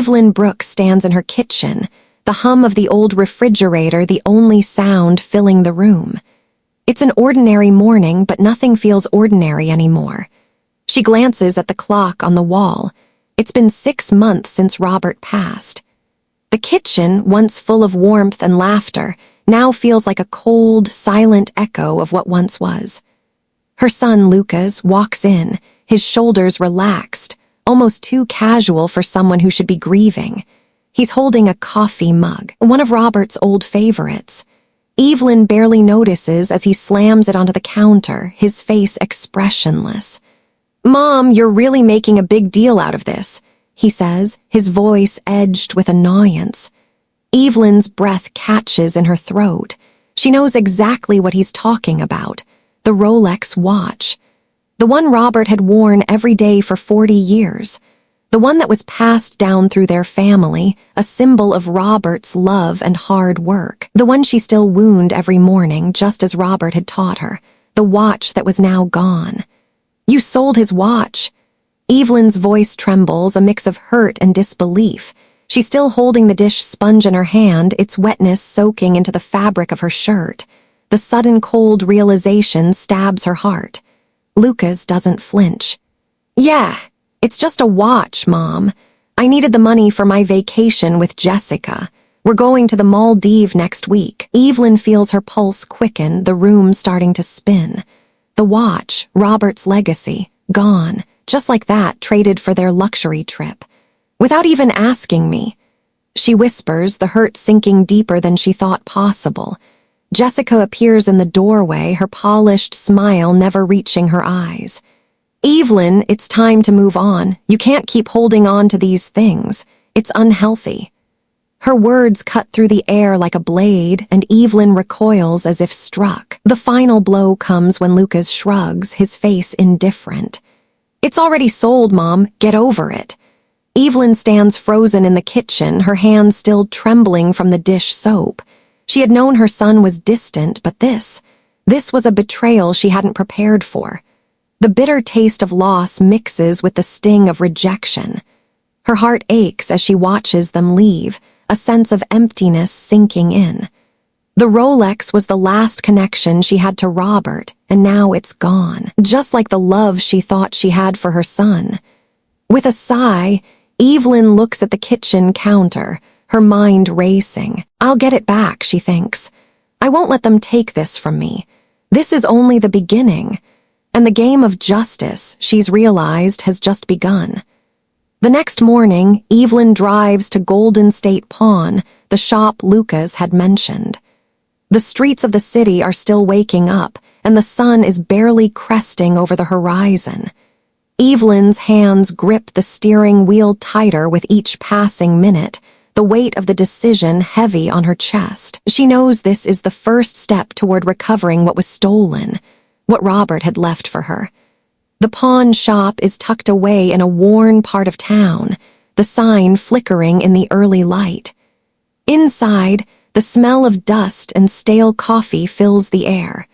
Evelyn Brooks stands in her kitchen, the hum of the old refrigerator the only sound filling the room. It's an ordinary morning, but nothing feels ordinary anymore. She glances at the clock on the wall. It's been 6 months since Robert passed. The kitchen, once full of warmth and laughter, now feels like a cold, silent echo of what once was. Her son, Lucas, walks in, his shoulders relaxed, almost too casual for someone who should be grieving. He's holding a coffee mug, one of Robert's old favorites. Evelyn barely notices as he slams it onto the counter, his face expressionless. "Mom, you're really making a big deal out of this," he says, his voice edged with annoyance. Evelyn's breath catches in her throat. She knows exactly what he's talking about, the Rolex watch. The one Robert had worn every day for 40 years. The one that was passed down through their family, a symbol of Robert's love and hard work. The one she still wound every morning, just as Robert had taught her. The watch that was now gone. "You sold his watch." Evelyn's voice trembles, a mix of hurt and disbelief. She's still holding the dish sponge in her hand, its wetness soaking into the fabric of her shirt. The sudden cold realization stabs her heart. Lucas doesn't flinch. "Yeah, it's just a watch, Mom. I needed the money for my vacation with Jessica. We're going to the Maldives next week." Evelyn feels her pulse quicken, the room starting to spin. The watch, Robert's legacy, gone, just like that, traded for their luxury trip. "Without even asking me," she whispers, the hurt sinking deeper than she thought possible. Jessica appears in the doorway, her polished smile never reaching her eyes. "Evelyn, it's time to move on. You can't keep holding on to these things. It's unhealthy." Her words cut through the air like a blade, and Evelyn recoils as if struck. The final blow comes when Lucas shrugs, his face indifferent. "It's already sold, Mom. Get over it." Evelyn stands frozen in the kitchen, her hands still trembling from the dish soap. She had known her son was distant, but this was a betrayal she hadn't prepared for. The bitter taste of loss mixes with the sting of rejection. Her heart aches as she watches them leave, a sense of emptiness sinking in. The Rolex was the last connection she had to Robert, and now it's gone, just like the love she thought she had for her son. With a sigh, Evelyn looks at the kitchen counter, her mind racing. "I'll get it back," she thinks. "I won't let them take this from me. This is only the beginning." And the game of justice, she's realized, has just begun. The next morning, Evelyn drives to Golden State Pawn, the shop Lucas had mentioned. The streets of the city are still waking up, and the sun is barely cresting over the horizon. Evelyn's hands grip the steering wheel tighter with each passing minute, the weight of the decision heavy on her chest. She knows this is the first step toward recovering what was stolen, what Robert had left for her. The pawn shop is tucked away in a worn part of town, the sign flickering in the early light. Inside, the smell of dust and stale coffee fills the air.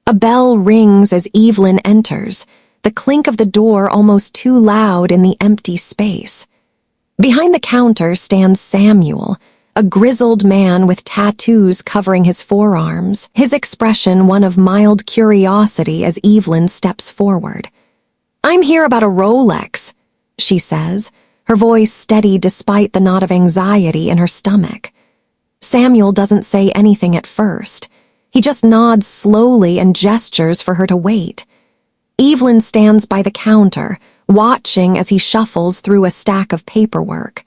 A bell rings as Evelyn enters, the clink of the door almost too loud in the empty space. Behind the counter stands Samuel, a grizzled man with tattoos covering his forearms, his expression one of mild curiosity as Evelyn steps forward. "I'm here about a Rolex," she says, her voice steady despite the knot of anxiety in her stomach. Samuel doesn't say anything at first. He just nods slowly and gestures for her to wait. Evelyn stands by the counter, watching as he shuffles through a stack of paperwork.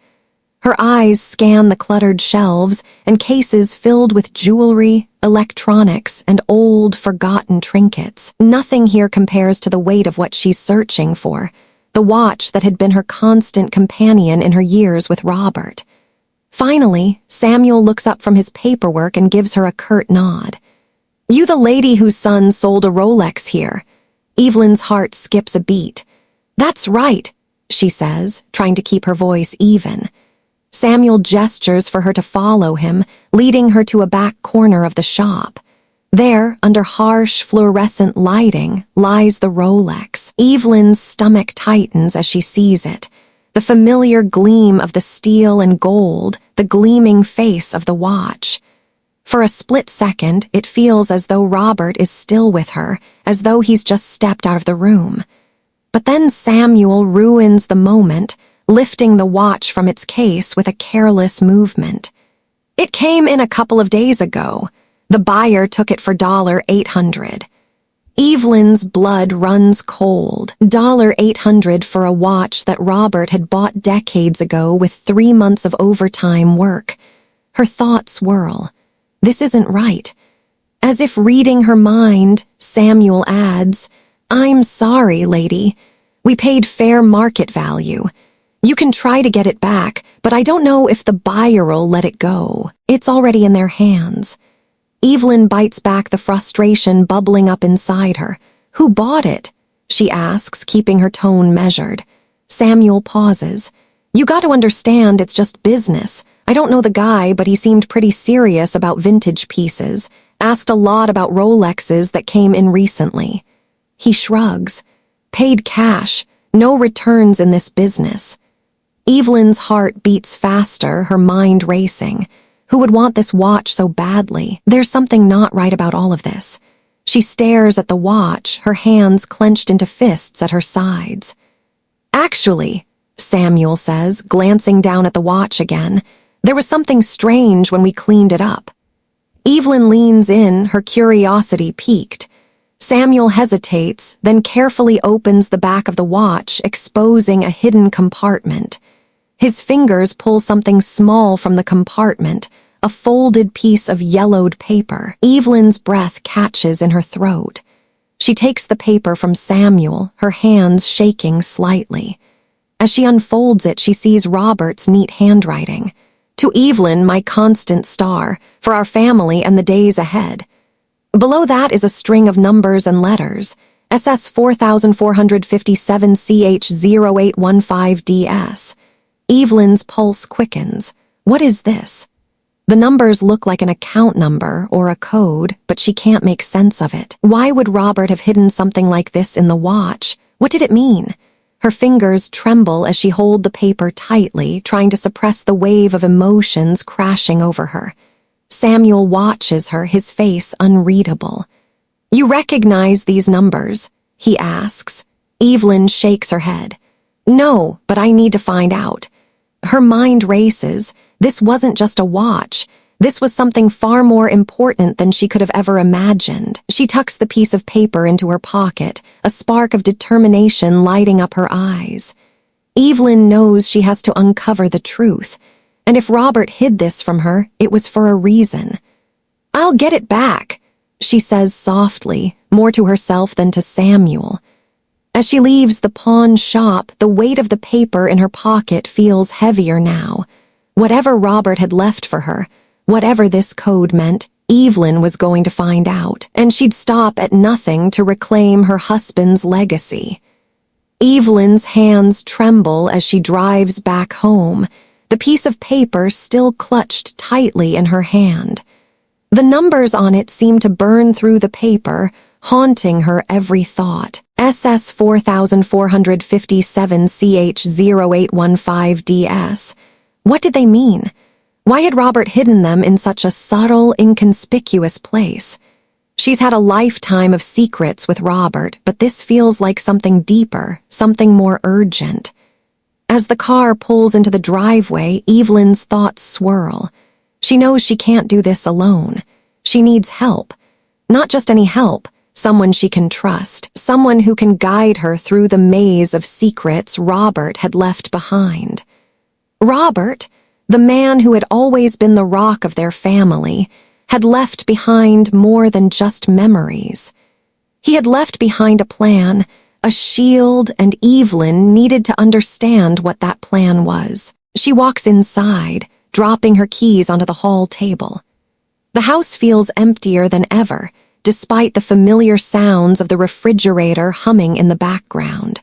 Her eyes scan the cluttered shelves and cases filled with jewelry, electronics, and old, forgotten trinkets. Nothing here compares to the weight of what she's searching for, the watch that had been her constant companion in her years with Robert. Finally, Samuel looks up from his paperwork and gives her a curt nod. "You the lady whose son sold a Rolex here?" Evelyn's heart skips a beat. "That's right," she says, trying to keep her voice even. Samuel gestures for her to follow him, leading her to a back corner of the shop. There, under harsh fluorescent lighting, lies the Rolex. Evelyn's stomach tightens as she sees it. the familiar gleam of the steel and gold, the gleaming face of the watch. For a split second, it feels as though Robert is still with her, as though he's just stepped out of the room. But then Samuel ruins the moment, lifting the watch from its case with a careless movement. "It came in a couple of days ago. The buyer took it for $800. Evelyn's blood runs cold. $800 for a watch that Robert had bought decades ago with 3 months of overtime work. Her thoughts whirl. This isn't right. As if reading her mind, Samuel adds, "I'm sorry, lady. We paid fair market value. You can try to get it back, but I don't know if the buyer'll let it go. It's already in their hands." Evelyn bites back the frustration bubbling up inside her. "Who bought it?" she asks, keeping her tone measured. Samuel pauses. "You got to understand it's just business. I don't know the guy, but he seemed pretty serious about vintage pieces. Asked a lot about Rolexes that came in recently." He shrugs. "Paid cash. No returns in this business." Evelyn's heart beats faster, her mind racing. Who would want this watch so badly? There's something not right about all of this. She stares at the watch, her hands clenched into fists at her sides. "Actually," Samuel says, glancing down at the watch again, "there was something strange when we cleaned it up." Evelyn leans in, her curiosity piqued. Samuel hesitates, then carefully opens the back of the watch, exposing a hidden compartment. His fingers pull something small from the compartment, a folded piece of yellowed paper. Evelyn's breath catches in her throat. She takes the paper from Samuel, her hands shaking slightly. As she unfolds it, she sees Robert's neat handwriting. "To Evelyn, my constant star, for our family and the days ahead." Below that is a string of numbers and letters. SS 4457 CH0815DS. Evelyn's pulse quickens. What is this? The numbers look like an account number or a code, but she can't make sense of it. Why would Robert have hidden something like this in the watch? What did it mean? Her fingers tremble as she holds the paper tightly, trying to suppress the wave of emotions crashing over her. Samuel watches her, his face unreadable. "You recognize these numbers?" he asks. Evelyn shakes her head. "No, but I need to find out." Her mind races. This wasn't just a watch. This was something far more important than she could have ever imagined. She tucks the piece of paper into her pocket, a spark of determination lighting up her eyes. Evelyn knows she has to uncover the truth, and if Robert hid this from her, it was for a reason. "I'll get it back," she says softly, more to herself than to Samuel. As she leaves the pawn shop, the weight of the paper in her pocket feels heavier now. Whatever Robert had left for her, whatever this code meant, Evelyn was going to find out, and she'd stop at nothing to reclaim her husband's legacy. Evelyn's hands tremble as she drives back home, the piece of paper still clutched tightly in her hand. The numbers on it seem to burn through the paper, haunting her every thought. SS 4457 CH0815DS. What did they mean? Why had Robert hidden them in such a subtle, inconspicuous place? She's had a lifetime of secrets with Robert, but this feels like something deeper, something more urgent. As the car pulls into the driveway, Evelyn's thoughts swirl. She knows she can't do this alone. She needs help. Not just any help, someone she can trust, someone who can guide her through the maze of secrets Robert had left behind. Robert, the man who had always been the rock of their family, had left behind more than just memories. He had left behind a plan, a shield, and Evelyn needed to understand what that plan was. She walks inside, dropping her keys onto the hall table. The house feels emptier than ever, despite the familiar sounds of the refrigerator humming in the background.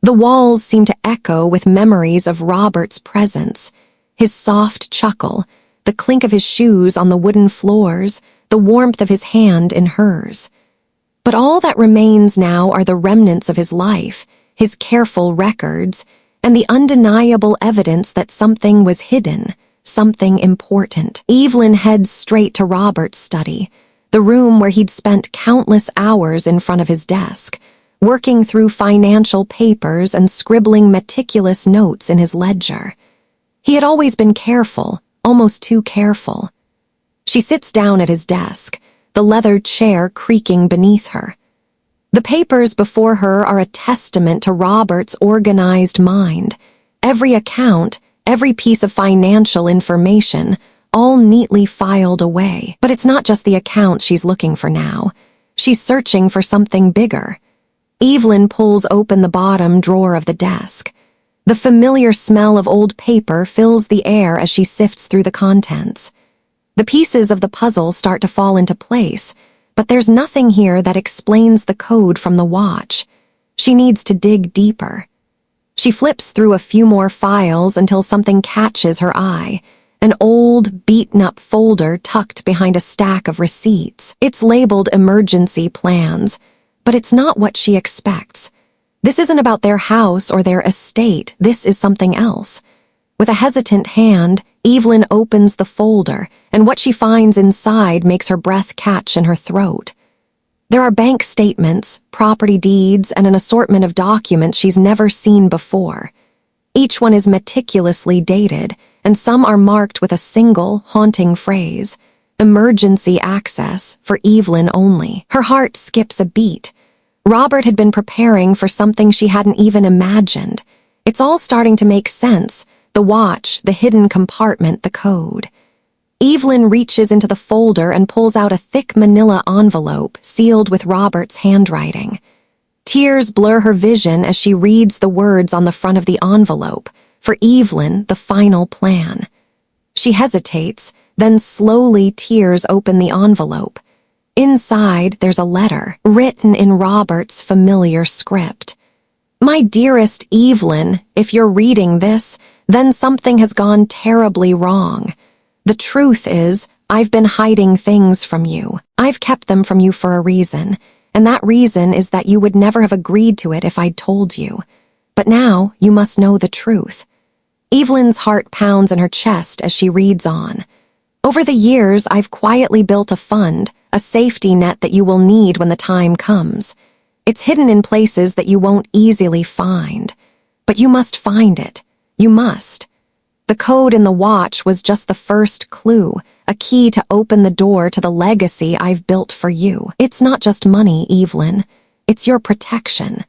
The walls seem to echo with memories of Robert's presence, his soft chuckle, the clink of his shoes on the wooden floors, the warmth of his hand in hers. But all that remains now are the remnants of his life, his careful records, and the undeniable evidence that something was hidden, something important. Evelyn heads straight to Robert's study, the room where he'd spent countless hours in front of his desk, working through financial papers and scribbling meticulous notes in his ledger. He had always been careful, almost too careful. She sits down at his desk, the leather chair creaking beneath her. The papers before her are a testament to Robert's organized mind. Every account, every piece of financial information, all neatly filed away. But it's not just the accounts she's looking for now. She's searching for something bigger. Evelyn pulls open the bottom drawer of the desk. The familiar smell of old paper fills the air as she sifts through the contents. The pieces of the puzzle start to fall into place, but there's nothing here that explains the code from the watch. She needs to dig deeper. She flips through a few more files until something catches her eye. An old, beaten-up folder tucked behind a stack of receipts. It's labeled emergency plans, but it's not what she expects. This isn't about their house or their estate. This is something else. With a hesitant hand, Evelyn opens the folder, and what she finds inside makes her breath catch in her throat. There are bank statements, property deeds, and an assortment of documents she's never seen before. Each one is meticulously dated, and some are marked with a single, haunting phrase: emergency access for Evelyn only. Her heart skips a beat. Robert had been preparing for something she hadn't even imagined. It's all starting to make sense. The watch, the hidden compartment, the code. Evelyn reaches into the folder and pulls out a thick manila envelope sealed with Robert's handwriting. Tears blur her vision as she reads the words on the front of the envelope. For Evelyn, the final plan. She hesitates, then slowly tears open the envelope. Inside, there's a letter, written in Robert's familiar script. My dearest Evelyn, if you're reading this, then something has gone terribly wrong. The truth is, I've been hiding things from you. I've kept them from you for a reason, and that reason is that you would never have agreed to it if I'd told you. But now, you must know the truth. Evelyn's heart pounds in her chest as she reads on. Over the years, I've quietly built a fund, a safety net that you will need when the time comes. It's hidden in places that you won't easily find. But you must find it. You must. The code in the watch was just the first clue, a key to open the door to the legacy I've built for you. It's not just money, Evelyn. It's your protection.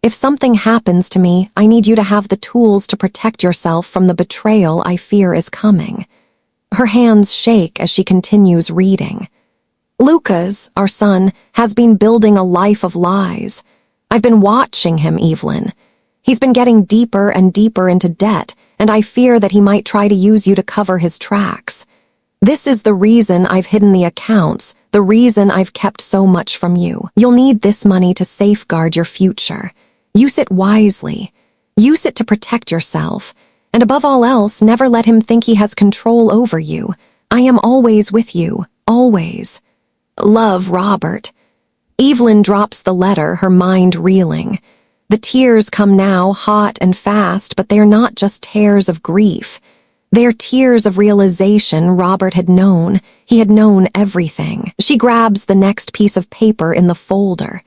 If something happens to me, I need you to have the tools to protect yourself from the betrayal I fear is coming. Her hands shake as she continues reading. Lucas, our son, has been building a life of lies. I've been watching him, Evelyn. He's been getting deeper and deeper into debt, and I fear that he might try to use you to cover his tracks. This is the reason I've hidden the accounts, the reason I've kept so much from you. You'll need this money to safeguard your future. Use it wisely. Use it to protect yourself. And above all else, never let him think he has control over you. I am always with you, always. Love, Robert. Evelyn drops the letter, her mind reeling. The tears come now, hot and fast, but they're not just tears of grief. They're tears of realization Robert had known. He had known everything. She grabs the next piece of paper in the folder.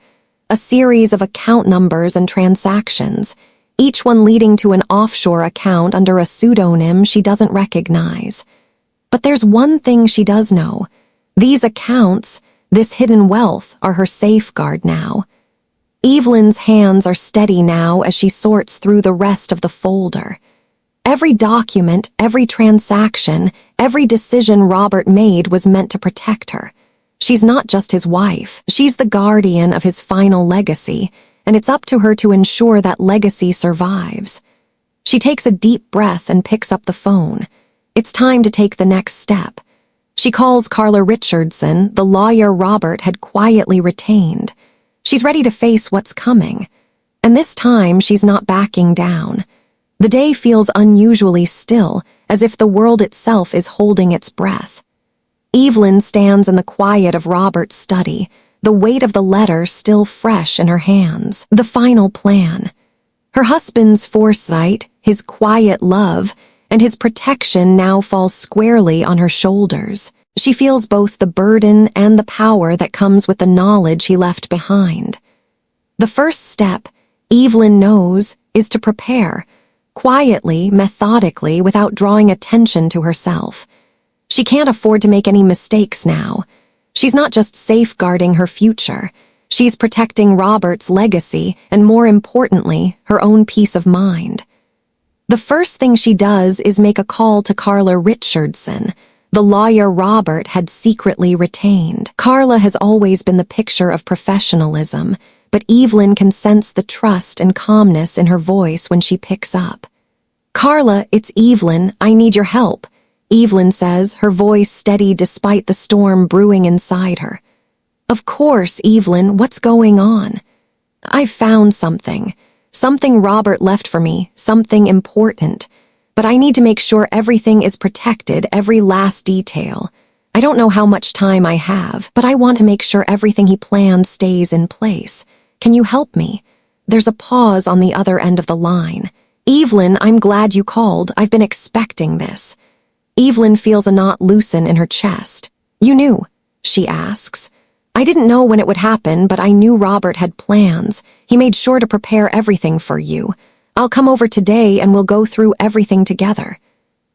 A series of account numbers and transactions, each one leading to an offshore account under a pseudonym she doesn't recognize. But there's one thing she does know. These accounts, this hidden wealth, are her safeguard now. Evelyn's hands are steady now as she sorts through the rest of the folder. Every document, every transaction, every decision Robert made was meant to protect her. She's not just his wife. She's the guardian of his final legacy, and it's up to her to ensure that legacy survives. She takes a deep breath and picks up the phone. It's time to take the next step. She calls Carla Richardson, the lawyer Robert had quietly retained. She's ready to face what's coming. And this time, she's not backing down. The day feels unusually still, as if the world itself is holding its breath. Evelyn stands in the quiet of Robert's study, the weight of the letter still fresh in her hands. The final plan. Her husband's foresight, his quiet love, and his protection now fall squarely on her shoulders. She feels both the burden and the power that comes with the knowledge he left behind. The first step, Evelyn knows, is to prepare, quietly, methodically, without drawing attention to herself. She can't afford to make any mistakes now. She's not just safeguarding her future. She's protecting Robert's legacy and, more importantly, her own peace of mind. The first thing she does is make a call to Carla Richardson, the lawyer Robert had secretly retained. Carla has always been the picture of professionalism, but Evelyn can sense the trust and calmness in her voice when she picks up. "Carla, it's Evelyn. I need your help," Evelyn says, her voice steady despite the storm brewing inside her. "Of course, Evelyn, what's going on?" "I've found something. Something Robert left for me, something important. But I need to make sure everything is protected, every last detail. I don't know how much time I have, but I want to make sure everything he planned stays in place. Can you help me?" There's a pause on the other end of the line. "Evelyn, I'm glad you called. I've been expecting this." Evelyn feels a knot loosen in her chest. "You knew?" she asks. "I didn't know when it would happen, but I knew Robert had plans. He made sure to prepare everything for you. I'll come over today and we'll go through everything together."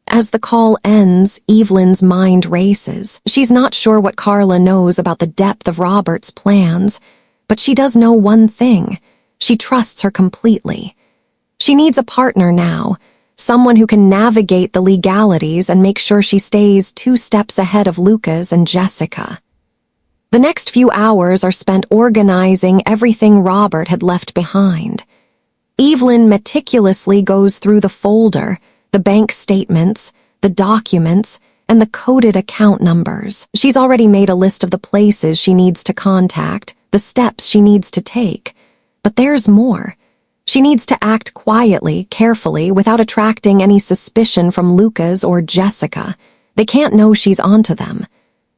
As the call ends, Evelyn's mind races. She's not sure what Carla knows about the depth of Robert's plans, but she does know one thing. She trusts her completely. She needs a partner now, someone who can navigate the legalities and make sure she stays 2 steps ahead of Lucas and Jessica. The next few hours are spent organizing everything Robert had left behind. Evelyn meticulously goes through the folder, the bank statements, the documents, and the coded account numbers. She's already made a list of the places she needs to contact, the steps she needs to take. But there's more. She needs to act quietly, carefully, without attracting any suspicion from Lucas or Jessica. They can't know she's onto them.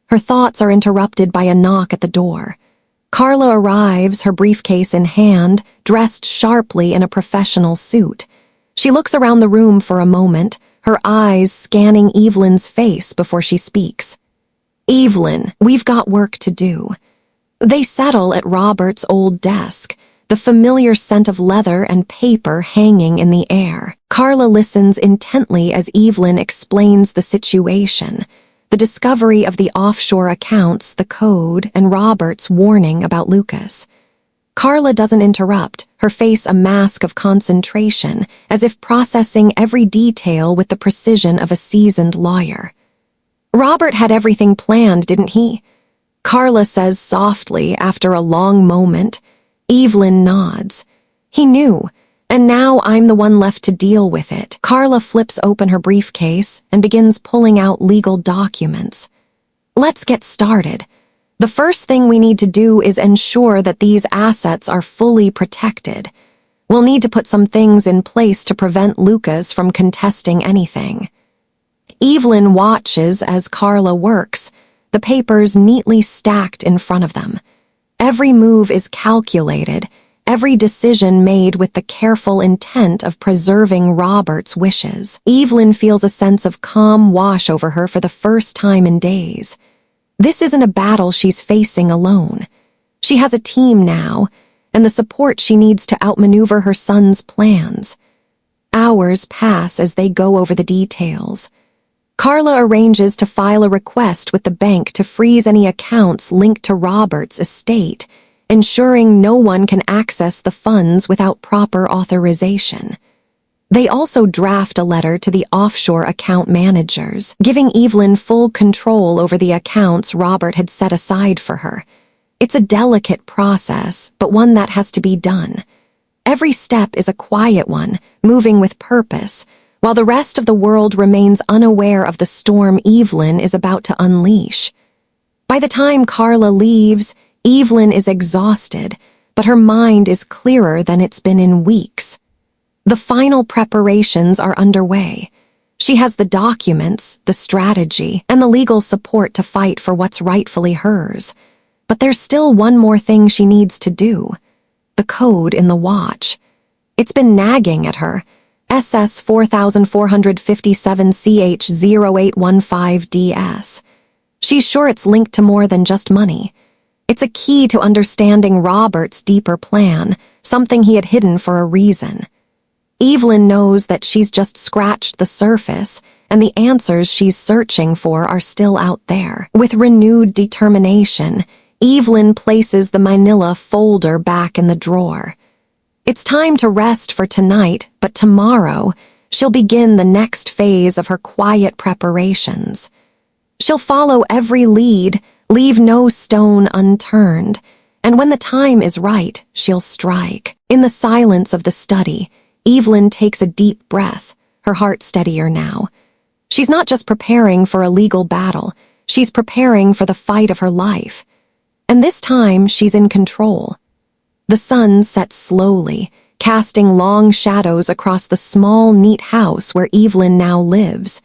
Her thoughts are interrupted by a knock at the door. Carla arrives, her briefcase in hand, dressed sharply in a professional suit. She looks around the room for a moment, her eyes scanning Evelyn's face before she speaks. "Evelyn, we've got work to do." They settle at Robert's old desk, the familiar scent of leather and paper hanging in the air. Carla listens intently as Evelyn explains the situation. The discovery of the offshore accounts, the code, and Robert's warning about Lucas. Carla doesn't interrupt, her face a mask of concentration, as if processing every detail with the precision of a seasoned lawyer. "Robert had everything planned, didn't he?" Carla says softly after a long moment. Evelyn nods. "He knew. And now I'm the one left to deal with it." Carla flips open her briefcase and begins pulling out legal documents. "Let's get started. The first thing we need to do is ensure that these assets are fully protected. We'll need to put some things in place to prevent Lucas from contesting anything." Evelyn watches as Carla works, the papers neatly stacked in front of them. Every move is calculated, every decision made with the careful intent of preserving Robert's wishes. Evelyn feels a sense of calm wash over her for the first time in days. This isn't a battle she's facing alone. She has a team now, and the support she needs to outmaneuver her son's plans. Hours pass as they go over the details. Carla arranges to file a request with the bank to freeze any accounts linked to Robert's estate, ensuring no one can access the funds without proper authorization. They also draft a letter to the offshore account managers, giving Evelyn full control over the accounts Robert had set aside for her. It's a delicate process, but one that has to be done. Every step is a quiet one, moving with purpose, while the rest of the world remains unaware of the storm Evelyn is about to unleash. By the time Carla leaves, Evelyn is exhausted, but her mind is clearer than it's been in weeks. The final preparations are underway. She has the documents, the strategy, and the legal support to fight for what's rightfully hers. But there's still one more thing she needs to do: the code in the watch. It's been nagging at her. SS 4457CH0815DS. She's sure it's linked to more than just money. It's a key to understanding Robert's deeper plan, something he had hidden for a reason. Evelyn knows that she's just scratched the surface, and the answers she's searching for are still out there. With renewed determination, Evelyn places the manila folder back in the drawer. It's time to rest for tonight, but tomorrow, she'll begin the next phase of her quiet preparations. She'll follow every lead, leave no stone unturned, and when the time is right, she'll strike. In the silence of the study, Evelyn takes a deep breath, her heart steadier now. She's not just preparing for a legal battle, she's preparing for the fight of her life. And this time, she's in control. The sun sets slowly, casting long shadows across the small, neat house where Evelyn now lives.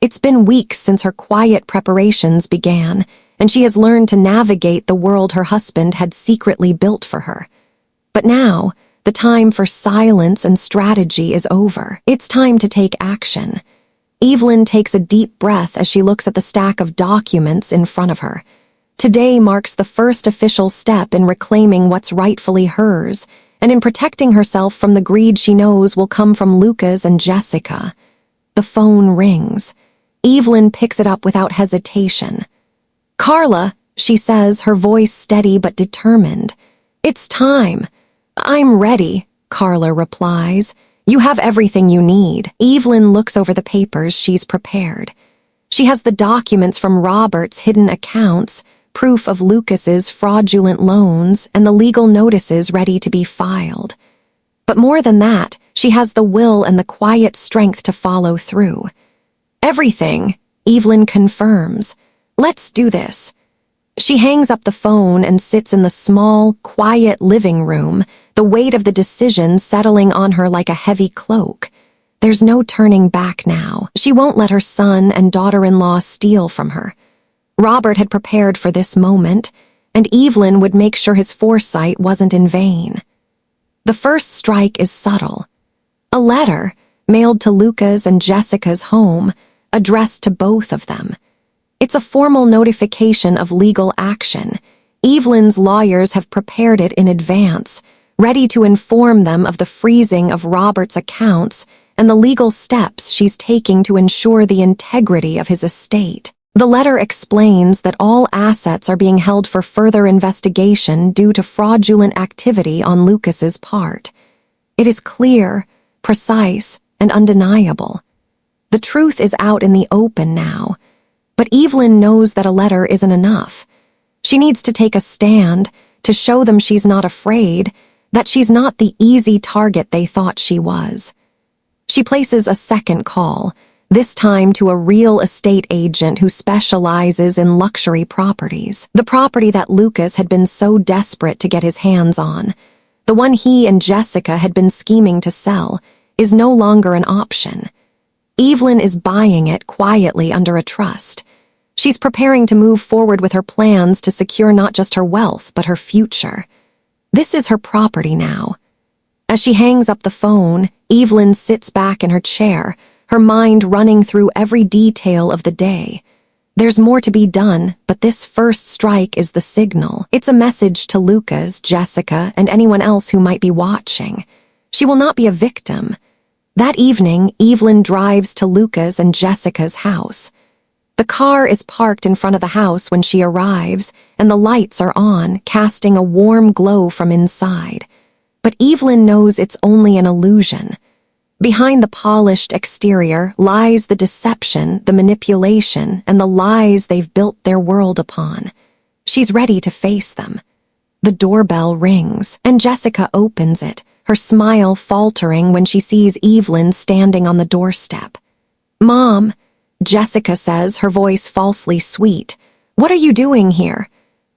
It's been weeks since her quiet preparations began, and she has learned to navigate the world her husband had secretly built for her. But now, the time for silence and strategy is over. It's time to take action. Evelyn takes a deep breath as she looks at the stack of documents in front of her. Today marks the first official step in reclaiming what's rightfully hers, and in protecting herself from the greed she knows will come from Lucas and Jessica. The phone rings. Evelyn picks it up without hesitation. "Carla," she says, her voice steady but determined. "It's time." "I'm ready," Carla replies. "You have everything you need." Evelyn looks over the papers she's prepared. She has the documents from Robert's hidden accounts, proof of Lucas's fraudulent loans, and the legal notices ready to be filed. But more than that, she has the will and the quiet strength to follow through. "Everything," Evelyn confirms. "Let's do this." She hangs up the phone and sits in the small, quiet living room, the weight of the decision settling on her like a heavy cloak. There's no turning back now. She won't let her son and daughter-in-law steal from her. Robert had prepared for this moment, and Evelyn would make sure his foresight wasn't in vain. The first strike is subtle. A letter, mailed to Lucas and Jessica's home, addressed to both of them. It's a formal notification of legal action. Evelyn's lawyers have prepared it in advance, ready to inform them of the freezing of Robert's accounts and the legal steps she's taking to ensure the integrity of his estate. The letter explains that all assets are being held for further investigation due to fraudulent activity on Lucas's part. It is clear, precise, and undeniable. The truth is out in the open now. But Evelyn knows that a letter isn't enough. She needs to take a stand to show them she's not afraid, that she's not the easy target they thought she was. She places a second call, this time to a real estate agent who specializes in luxury properties. The property that Lucas had been so desperate to get his hands on, the one he and Jessica had been scheming to sell, is no longer an option. Evelyn is buying it quietly under a trust. She's preparing to move forward with her plans to secure not just her wealth, but her future. This is her property now. As she hangs up the phone, Evelyn sits back in her chair, her mind running through every detail of the day. There's more to be done, but this first strike is the signal. It's a message to Lucas, Jessica, and anyone else who might be watching. She will not be a victim. That evening, Evelyn drives to Lucas and Jessica's house. The car is parked in front of the house when she arrives, and the lights are on, casting a warm glow from inside. But Evelyn knows it's only an illusion. Behind the polished exterior lies the deception, the manipulation, and the lies they've built their world upon. She's ready to face them. The doorbell rings, and Jessica opens it, her smile faltering when she sees Evelyn standing on the doorstep. "Mom," Jessica says, her voice falsely sweet, "what are you doing here?"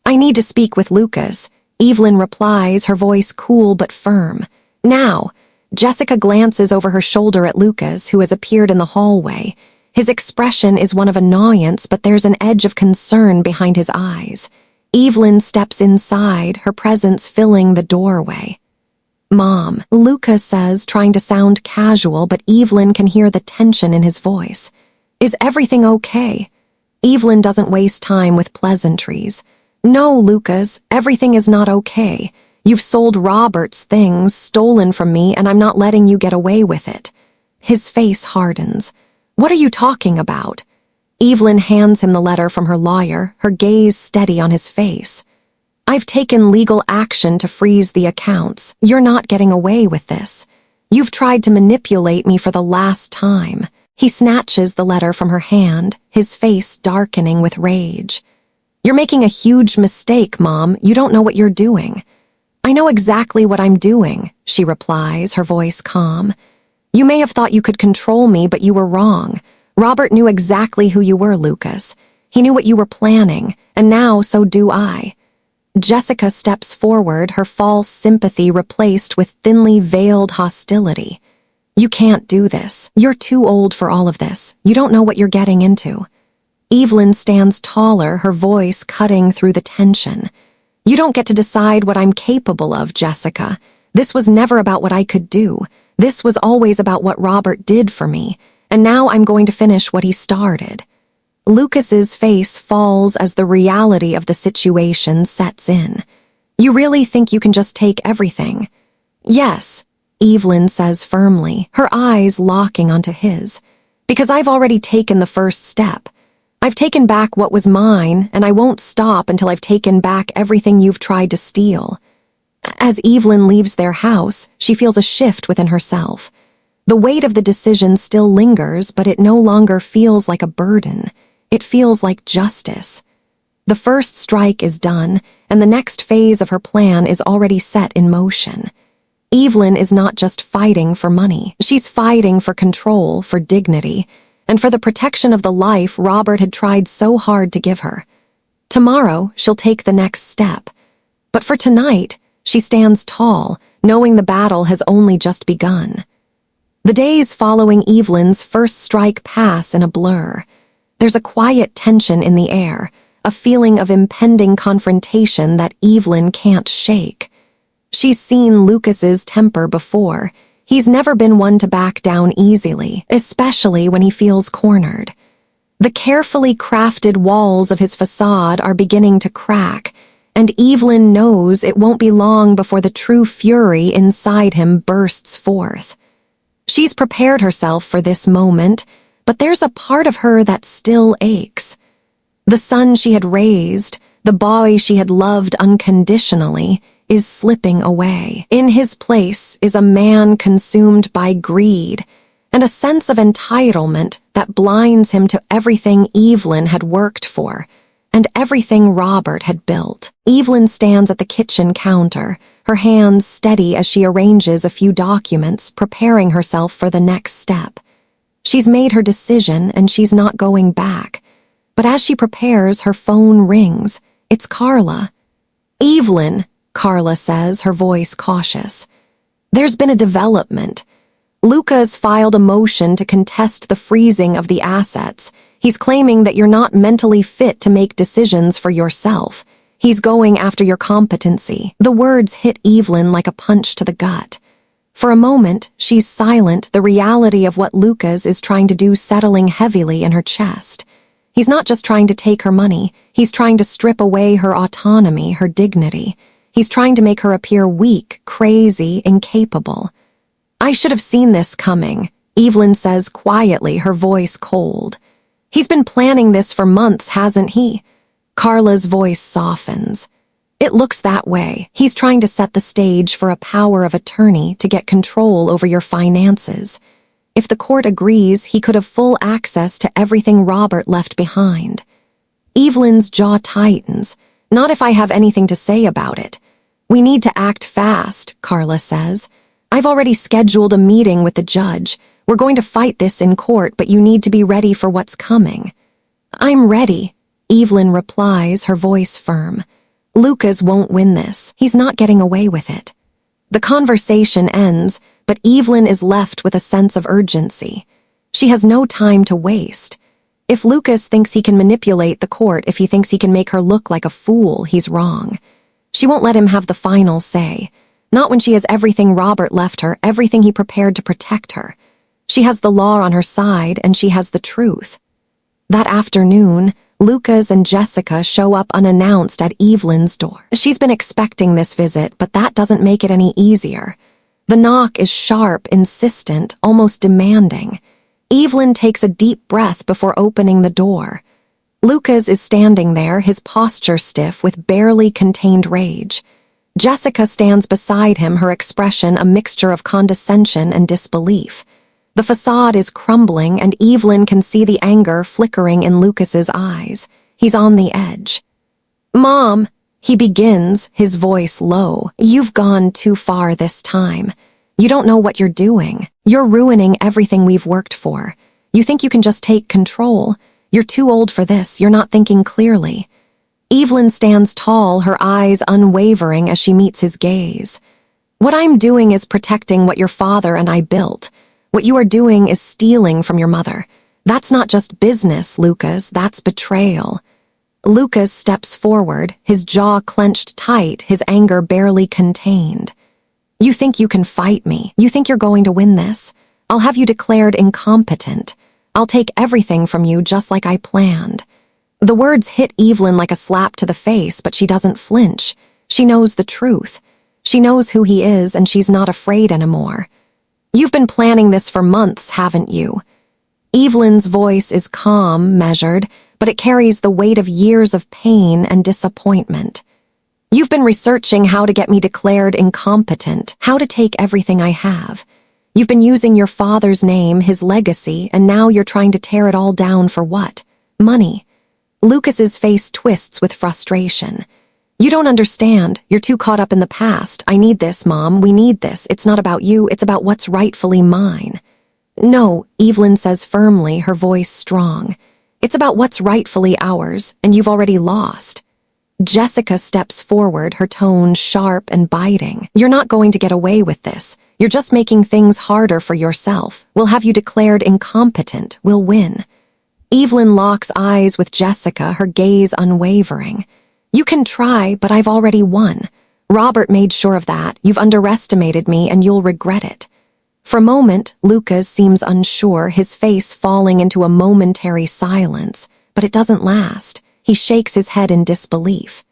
"I need to speak with Lucas," Evelyn replies, her voice cool but firm. "Now." Jessica glances over her shoulder at Lucas, who has appeared in the hallway. His expression is one of annoyance, but there's an edge of concern behind his eyes. Evelyn steps inside, her presence filling the doorway. Mom, Lucas says, trying to sound casual, but Evelyn can hear the tension in his voice. Is everything okay? Evelyn doesn't waste time with pleasantries. No, Lucas, everything is not okay. You've sold Robert's things, stolen from me, and I'm not letting you get away with it. His face hardens. What are you talking about? Evelyn hands him the letter from her lawyer, her gaze steady on his face. I've taken legal action to freeze the accounts. You're not getting away with this. You've tried to manipulate me for the last time. He snatches the letter from her hand, his face darkening with rage. You're making a huge mistake, Mom. You don't know what you're doing. I know exactly what I'm doing, she replies, her voice calm. You may have thought you could control me, but you were wrong. Robert knew exactly who you were, Lucas. He knew what you were planning, and now so do I. Jessica steps forward, her false sympathy replaced with thinly veiled hostility. You can't do this. You're too old for all of this. You don't know what you're getting into. Evelyn stands taller, her voice cutting through the tension. You don't get to decide what I'm capable of, Jessica. This was never about what I could do. This was always about what Robert did for me, and now I'm going to finish what he started. Lucas's face falls as the reality of the situation sets in. You really think you can just take everything? Yes, Evelyn says firmly, her eyes locking onto his. Because I've already taken the first step. I've taken back what was mine, and I won't stop until I've taken back everything you've tried to steal. As Evelyn leaves their house, she feels a shift within herself. The weight of the decision still lingers, but it no longer feels like a burden. It feels like justice. The first strike is done, and the next phase of her plan is already set in motion. Evelyn is not just fighting for money. She's fighting for control, for dignity, and for the protection of the life Robert had tried so hard to give her. Tomorrow, she'll take the next step. But for tonight, she stands tall, knowing the battle has only just begun. The days following Evelyn's first strike pass in a blur. There's a quiet tension in the air, a feeling of impending confrontation that Evelyn can't shake. She's seen Lucas's temper before. He's never been one to back down easily, especially when he feels cornered. The carefully crafted walls of his facade are beginning to crack, and Evelyn knows it won't be long before the true fury inside him bursts forth. She's prepared herself for this moment, but there's a part of her that still aches. The son she had raised, the boy she had loved unconditionally, is slipping away. In his place is a man consumed by greed and a sense of entitlement that blinds him to everything Evelyn had worked for and everything Robert had built. Evelyn stands at the kitchen counter, her hands steady as she arranges a few documents, preparing herself for the next step. She's made her decision and she's not going back. But as she prepares, her phone rings. It's Carla. Evelyn, Carla says, her voice cautious. There's been a development. Lucas filed a motion to contest the freezing of the assets. He's claiming that you're not mentally fit to make decisions for yourself. He's going after your competency. The words hit Evelyn like a punch to the gut. For a moment, she's silent, the reality of what Lucas is trying to do settling heavily in her chest. He's not just trying to take her money, he's trying to strip away her autonomy, her dignity. He's trying to make her appear weak, crazy, incapable. I should have seen this coming, Evelyn says quietly, her voice cold. He's been planning this for months, hasn't he? Carla's voice softens. It looks that way. He's trying to set the stage for a power of attorney to get control over your finances. If the court agrees, he could have full access to everything Robert left behind. Evelyn's jaw tightens. Not if I have anything to say about it. We need to act fast, Carla says. I've already scheduled a meeting with the judge. We're going to fight this in court, but you need to be ready for what's coming. I'm ready, Evelyn replies, her voice firm. Lucas won't win this. He's not getting away with it. The conversation ends, but Evelyn is left with a sense of urgency. She has no time to waste. If Lucas thinks he can manipulate the court, if he thinks he can make her look like a fool, he's wrong. She won't let him have the final say. Not when she has everything Robert left her, everything he prepared to protect her. She has the law on her side, and she has the truth. That afternoon, Lucas and Jessica show up unannounced at Evelyn's door. She's been expecting this visit, but that doesn't make it any easier. The knock is sharp, insistent, almost demanding. Evelyn takes a deep breath before opening the door. Lucas is standing there, his posture stiff with barely contained rage. Jessica stands beside him, her expression a mixture of condescension and disbelief. The facade is crumbling, and Evelyn can see the anger flickering in Lucas's eyes. He's on the edge. "Mom," he begins, his voice low. "You've gone too far this time. You don't know what you're doing. You're ruining everything we've worked for. You think you can just take control. You're too old for this. You're not thinking clearly." Evelyn stands tall, her eyes unwavering as she meets his gaze. "What I'm doing is protecting what your father and I built. What you are doing is stealing from your mother. That's not just business, Lucas, that's betrayal." Lucas steps forward, his jaw clenched tight, his anger barely contained. "You think you can fight me? You think you're going to win this? I'll have you declared incompetent. I'll take everything from you just like I planned." The words hit Evelyn like a slap to the face, but she doesn't flinch. She knows the truth. She knows who he is, and she's not afraid anymore. "You've been planning this for months, haven't you?" Evelyn's voice is calm, measured, but it carries the weight of years of pain and disappointment. "You've been researching how to get me declared incompetent, how to take everything I have. You've been using your father's name, his legacy, and now you're trying to tear it all down for what? Money." Lucas's face twists with frustration. "You don't understand. You're too caught up in the past. I need this, Mom. We need this. It's not about you. It's about what's rightfully mine." "No," Evelyn says firmly, her voice strong. "It's about what's rightfully ours, and you've already lost." Jessica steps forward, her tone sharp and biting. "You're not going to get away with this. You're just making things harder for yourself. We'll have you declared incompetent. We'll win." Evelyn locks eyes with Jessica, her gaze unwavering. "You can try, but I've already won. Robert made sure of that. You've underestimated me, and you'll regret it." For a moment, Lucas seems unsure, his face falling into a momentary silence, but it doesn't last. He shakes his head in disbelief.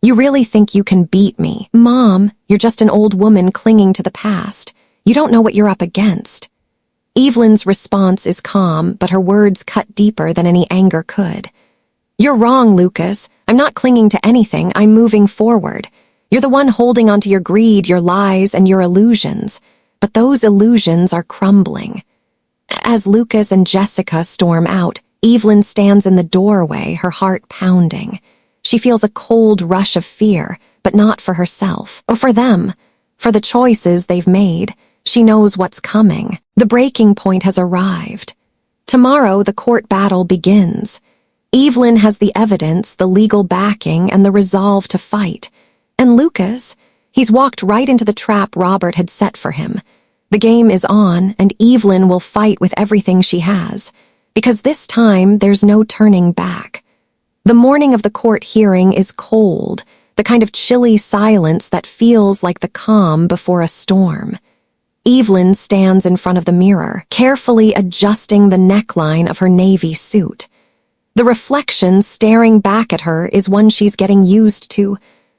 "You really think you can beat me? Mom, you're just an old woman clinging to the past. You don't know what you're up against." Evelyn's response is calm, but her words cut deeper than any anger could. "You're wrong, Lucas. I'm not clinging to anything. I'm moving forward. You're the one holding onto your greed, your lies, and your illusions. But those illusions are crumbling." As Lucas and Jessica storm out, Evelyn stands in the doorway, her heart pounding. She feels a cold rush of fear, but not for herself, or for them, for the choices they've made. She knows what's coming. The breaking point has arrived. Tomorrow, the court battle begins. Evelyn has the evidence, the legal backing, and the resolve to fight. And Lucas, he's walked right into the trap Robert had set for him. The game is on, and Evelyn will fight with everything she has, because this time there's no turning back. The morning of the court hearing is cold, the kind of chilly silence that feels like the calm before a storm. Evelyn stands in front of the mirror, carefully adjusting the neckline of her navy suit. The reflection staring back at her is one she's getting used to,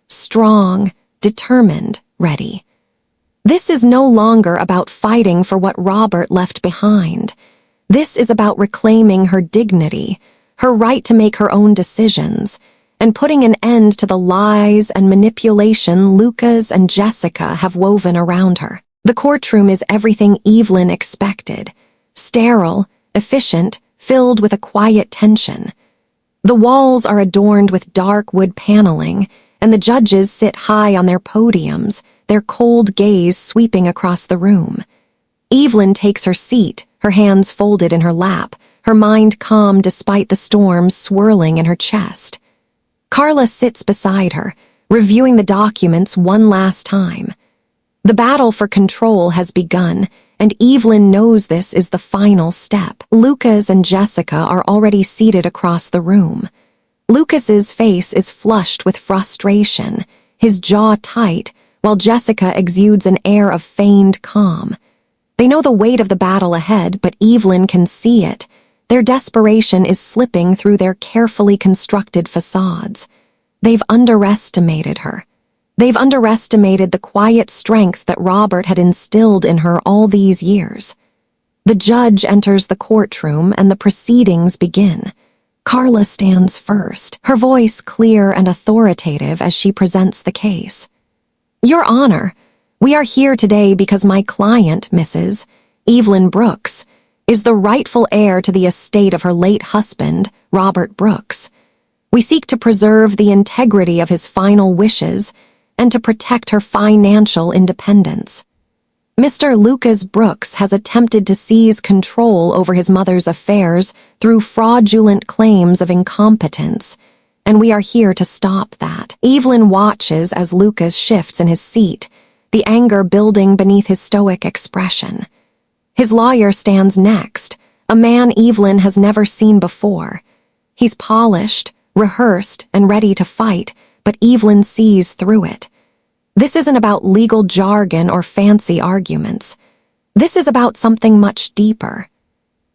strong, determined, ready. This is no longer about fighting for what Robert left behind. This is about reclaiming her dignity, her right to make her own decisions, and putting an end to the lies and manipulation Lucas and Jessica have woven around her. The courtroom is everything Evelyn expected, sterile, efficient, filled with a quiet tension. The walls are adorned with dark wood paneling, and the judges sit high on their podiums, their cold gaze sweeping across the room. Evelyn takes her seat, her hands folded in her lap, her mind calm despite the storm swirling in her chest. Carla sits beside her, reviewing the documents one last time. The battle for control has begun, and Evelyn knows this is the final step. Lucas and Jessica are already seated across the room. Lucas's face is flushed with frustration, his jaw tight, while Jessica exudes an air of feigned calm. They know the weight of the battle ahead, but Evelyn can see it. Their desperation is slipping through their carefully constructed facades. They've underestimated her. They've underestimated the quiet strength that Robert had instilled in her all these years. The judge enters the courtroom and the proceedings begin. Carla stands first, her voice clear and authoritative as she presents the case. Your Honor, we are here today because my client, Mrs. Evelyn Brooks, is the rightful heir to the estate of her late husband, Robert Brooks. We seek to preserve the integrity of his final wishes and to protect her financial independence. Mr. Lucas Brooks has attempted to seize control over his mother's affairs through fraudulent claims of incompetence, and we are here to stop that. Evelyn watches as Lucas shifts in his seat, the anger building beneath his stoic expression. His lawyer stands next, a man Evelyn has never seen before. He's polished, rehearsed, and ready to fight, but Evelyn sees through it. This isn't about legal jargon or fancy arguments. This is about something much deeper.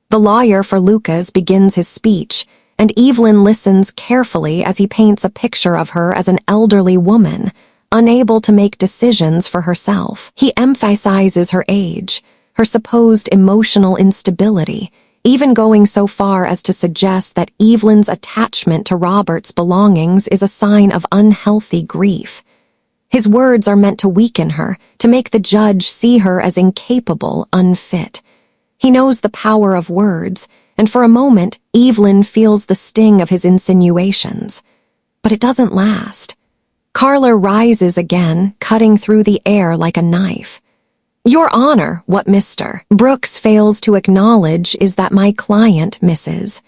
The lawyer for Lucas begins his speech, and Evelyn listens carefully as he paints a picture of her as an elderly woman, unable to make decisions for herself. He emphasizes her age, her supposed emotional instability, even going so far as to suggest that Evelyn's attachment to Robert's belongings is a sign of unhealthy grief. His words are meant to weaken her, to make the judge see her as incapable, unfit. He knows the power of words, and for a moment, Evelyn feels the sting of his insinuations. But it doesn't last. Carla rises again, cutting through the air like a knife. Your Honor, what Mr. Brooks fails to acknowledge is that my client, Mrs.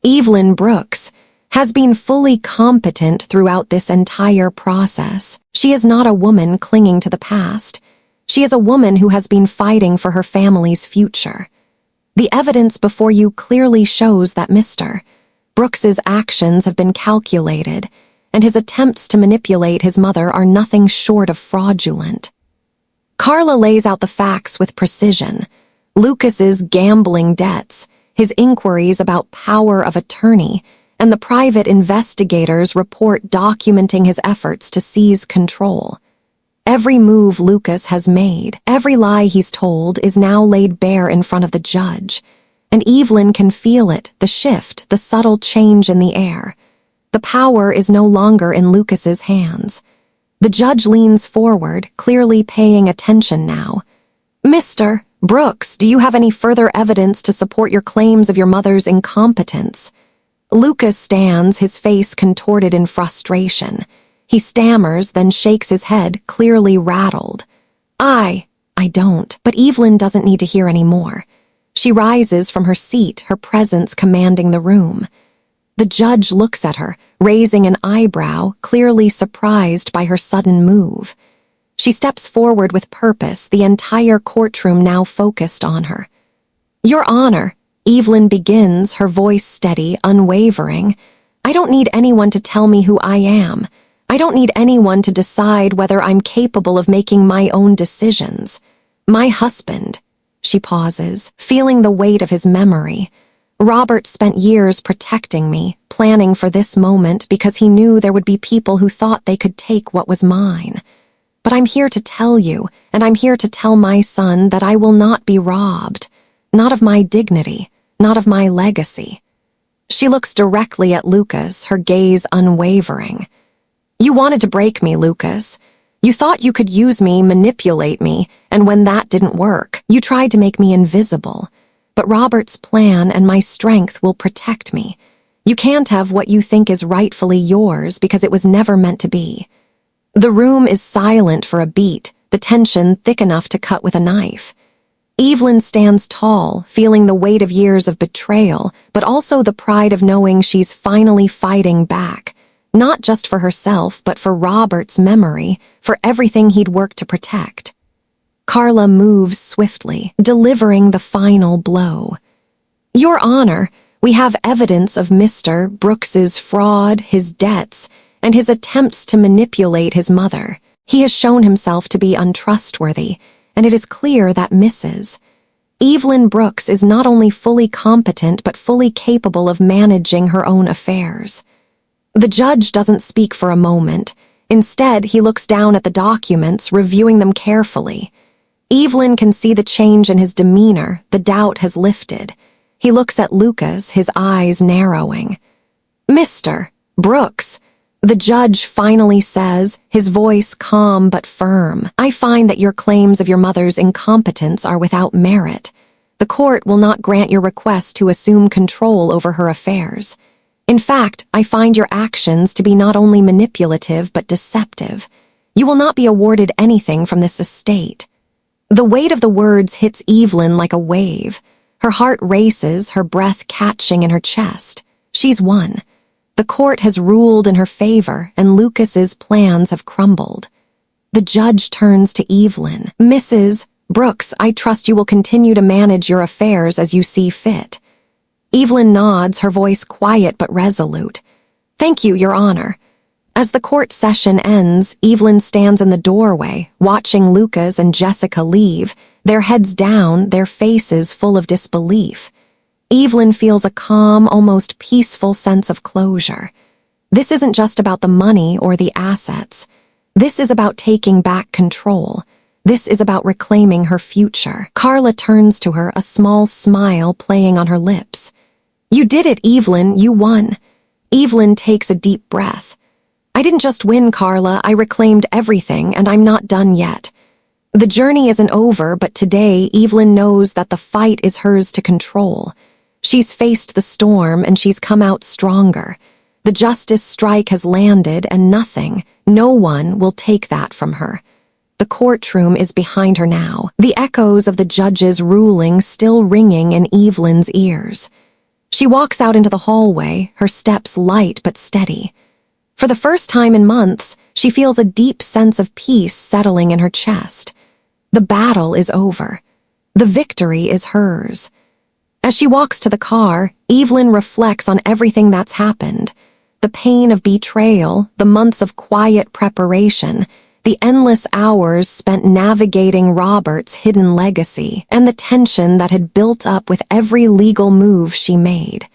Evelyn Brooks, has been fully competent throughout this entire process. She is not a woman clinging to the past. She is a woman who has been fighting for her family's future. The evidence before you clearly shows that Mr. Brooks's actions have been calculated, and his attempts to manipulate his mother are nothing short of fraudulent. Carla lays out the facts with precision. Lucas's gambling debts, his inquiries about power of attorney, and the private investigators' report documenting his efforts to seize control. Every move Lucas has made, every lie he's told, is now laid bare in front of the judge, and Evelyn can feel it, the shift, the subtle change in the air. The power is no longer in Lucas's hands. The judge leans forward, clearly paying attention now. Mr. Brooks, do you have any further evidence to support your claims of your mother's incompetence? Lucas stands, his face contorted in frustration. He stammers, then shakes his head, clearly rattled. I don't. But Evelyn doesn't need to hear any more. She rises from her seat, her presence commanding the room. The judge looks at her, raising an eyebrow, clearly surprised by her sudden move. She steps forward with purpose, the entire courtroom now focused on her. Your Honor, Evelyn begins, her voice steady, unwavering. I don't need anyone to tell me who I am. I don't need anyone to decide whether I'm capable of making my own decisions. My husband, she pauses, feeling the weight of his memory. Robert spent years protecting me, planning for this moment because he knew there would be people who thought they could take what was mine. But I'm here to tell you, and I'm here to tell my son that I will not be robbed. Not of my dignity, not of my legacy. She looks directly at Lucas, her gaze unwavering. You wanted to break me, Lucas. You thought you could use me, manipulate me, and when that didn't work, you tried to make me invisible. But Robert's plan and my strength will protect me. You can't have what you think is rightfully yours because it was never meant to be. The room is silent for a beat, the tension thick enough to cut with a knife. Evelyn stands tall, feeling the weight of years of betrayal, but also the pride of knowing she's finally fighting back, not just for herself, but for Robert's memory, for everything he'd worked to protect. Carla moves swiftly, delivering the final blow. Your Honor, we have evidence of Mr. Brooks's fraud, his debts, and his attempts to manipulate his mother. He has shown himself to be untrustworthy, and it is clear that Mrs. Evelyn Brooks is not only fully competent but fully capable of managing her own affairs. The judge doesn't speak for a moment. Instead, he looks down at the documents, reviewing them carefully. Evelyn can see the change in his demeanor. The doubt has lifted. He looks at Lucas, his eyes narrowing. "Mr. Brooks," the judge finally says, his voice calm but firm, "I find that your claims of your mother's incompetence are without merit. The court will not grant your request to assume control over her affairs. In fact, I find your actions to be not only manipulative but deceptive. You will not be awarded anything from this estate." The weight of the words hits Evelyn like a wave. Her heart races, her breath catching in her chest. She's won. The court has ruled in her favor, and Lucas's plans have crumbled. The judge turns to Evelyn. "Mrs. Brooks, I trust you will continue to manage your affairs as you see fit." Evelyn nods, her voice quiet but resolute. "Thank you, Your Honor." As the court session ends, Evelyn stands in the doorway, watching Lucas and Jessica leave, their heads down, their faces full of disbelief. Evelyn feels a calm, almost peaceful sense of closure. This isn't just about the money or the assets. This is about taking back control. This is about reclaiming her future. Carla turns to her, a small smile playing on her lips. "You did it, Evelyn. You won." Evelyn takes a deep breath. "I didn't just win, Carla. I reclaimed everything, and I'm not done yet." The journey isn't over, but today Evelyn knows that the fight is hers to control. She's faced the storm, and she's come out stronger. The justice strike has landed, and nothing, no one will take that from her. The courtroom is behind her now, the echoes of the judge's ruling still ringing in Evelyn's ears. She walks out into the hallway, her steps light but steady. For the first time in months, she feels a deep sense of peace settling in her chest. The battle is over. The victory is hers. As she walks to the car, Evelyn reflects on everything that's happened. The pain of betrayal, the months of quiet preparation, the endless hours spent navigating Robert's hidden legacy, and the tension that had built up with every legal move she made.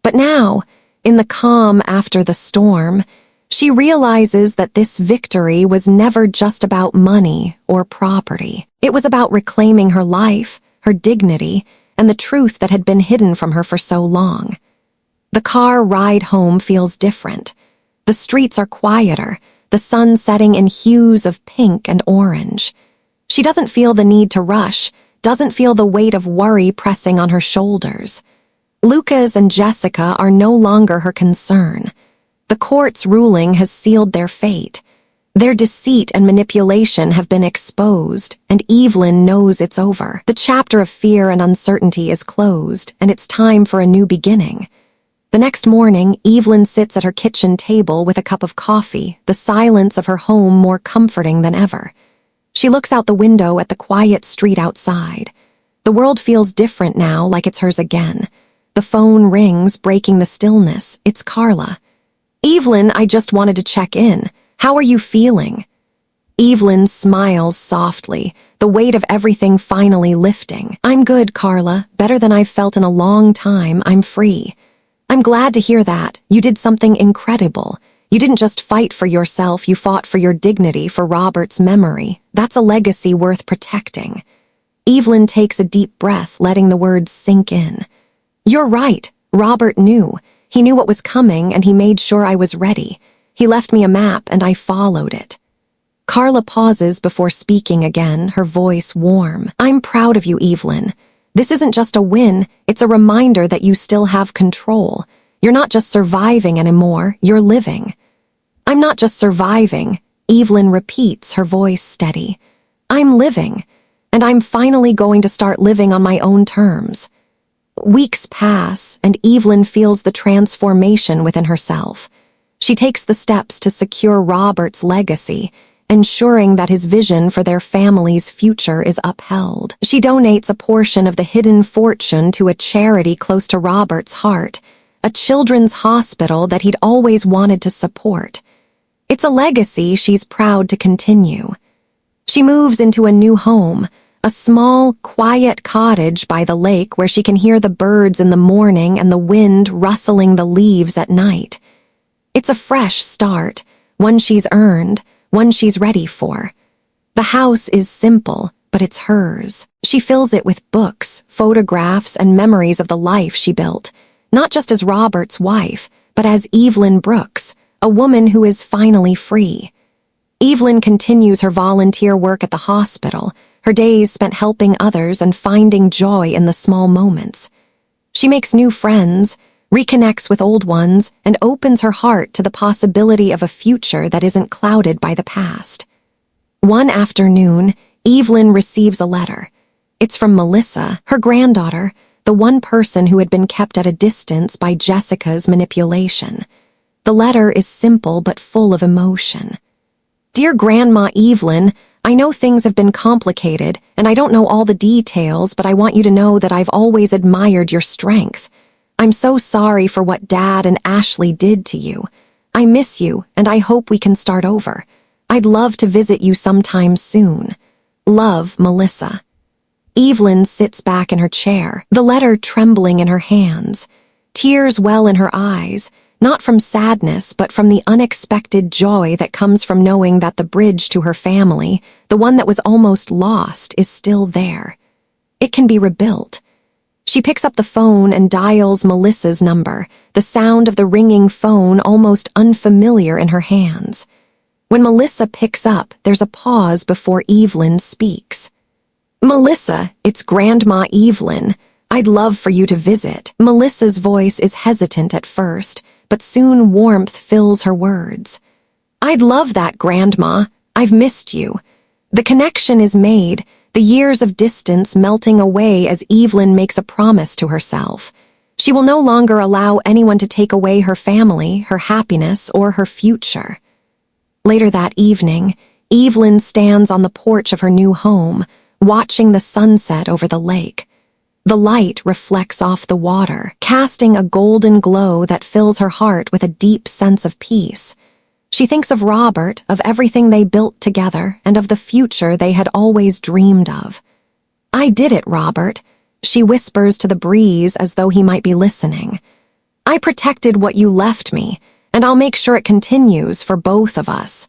But now, in the calm after the storm, she realizes that this victory was never just about money or property. It was about reclaiming her life, her dignity, and the truth that had been hidden from her for so long. The car ride home feels different. The streets are quieter, the sun setting in hues of pink and orange. She doesn't feel the need to rush, doesn't feel the weight of worry pressing on her shoulders. Lucas and Jessica are no longer her concern. The court's ruling has sealed their fate. Their deceit and manipulation have been exposed, and Evelyn knows it's over. The chapter of fear and uncertainty is closed, and it's time for a new beginning. The next morning, Evelyn sits at her kitchen table with a cup of coffee, the silence of her home more comforting than ever. She looks out the window at the quiet street outside. The world feels different now, like it's hers again. The phone rings, breaking the stillness. It's Carla. "Evelyn, I just wanted to check in. How are you feeling?" Evelyn smiles softly, the weight of everything finally lifting. "I'm good, Carla. Better than I've felt in a long time. I'm free." "I'm glad to hear that. You did something incredible. You didn't just fight for yourself, you fought for your dignity, for Robert's memory. That's a legacy worth protecting." Evelyn takes a deep breath, letting the words sink in. "You're right. Robert knew. He knew what was coming, and he made sure I was ready. He left me a map, and I followed it." Carla pauses before speaking again, her voice warm. "I'm proud of you, Evelyn. This isn't just a win, it's a reminder that you still have control. You're not just surviving anymore, you're living." "I'm not just surviving," Evelyn repeats, her voice steady. "I'm living, and I'm finally going to start living on my own terms." Weeks pass, and Evelyn feels the transformation within herself. She takes the steps to secure Robert's legacy, ensuring that his vision for their family's future is upheld. She donates a portion of the hidden fortune to a charity close to Robert's heart, a children's hospital that he'd always wanted to support. It's a legacy she's proud to continue. She moves into a new home, a small, quiet cottage by the lake where she can hear the birds in the morning and the wind rustling the leaves at night. It's a fresh start, one she's earned, one she's ready for. The house is simple, but it's hers. She fills it with books, photographs, and memories of the life she built, not just as Robert's wife, but as Evelyn Brooks, a woman who is finally free. Evelyn continues her volunteer work at the hospital, her days spent helping others and finding joy in the small moments. She makes new friends, reconnects with old ones, and opens her heart to the possibility of a future that isn't clouded by the past. One afternoon, Evelyn receives a letter. It's from Melissa, her granddaughter, the one person who had been kept at a distance by Jessica's manipulation. The letter is simple but full of emotion. Dear Grandma Evelyn, I know things have been complicated, and I don't know all the details, but I want you to know that I've always admired your strength. I'm so sorry for what Dad and Ashley did to you. I miss you, and I hope we can start over. I'd love to visit you sometime soon. Love, Melissa. Evelyn sits back in her chair, the letter trembling in her hands. Tears well in her eyes, not from sadness, but from the unexpected joy that comes from knowing that the bridge to her family, the one that was almost lost, is still there. It can be rebuilt. She picks up the phone and dials Melissa's number, the sound of the ringing phone almost unfamiliar in her hands. When Melissa picks up, there's a pause before Evelyn speaks. Melissa, it's Grandma Evelyn. I'd love for you to visit. Melissa's voice is hesitant at first, but soon warmth fills her words. I'd love that, Grandma. I've missed you. The connection is made, the years of distance melting away as Evelyn makes a promise to herself. She will no longer allow anyone to take away her family, her happiness, or her future. Later that evening, Evelyn stands on the porch of her new home, watching the sunset over the lake. The light reflects off the water, casting a golden glow that fills her heart with a deep sense of peace. She thinks of Robert, of everything they built together, and of the future they had always dreamed of. I did it, Robert, she whispers to the breeze as though he might be listening. I protected what you left me, and I'll make sure it continues for both of us.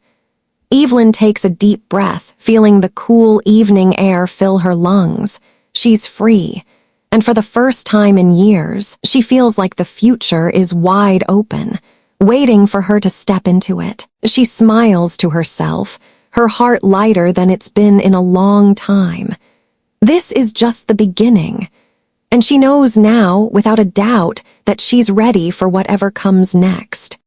Evelyn takes a deep breath, feeling the cool evening air fill her lungs. She's free. And for the first time in years, she feels like the future is wide open, waiting for her to step into it. She smiles to herself, her heart lighter than it's been in a long time. This is just the beginning, and she knows now, without a doubt, that she's ready for whatever comes next.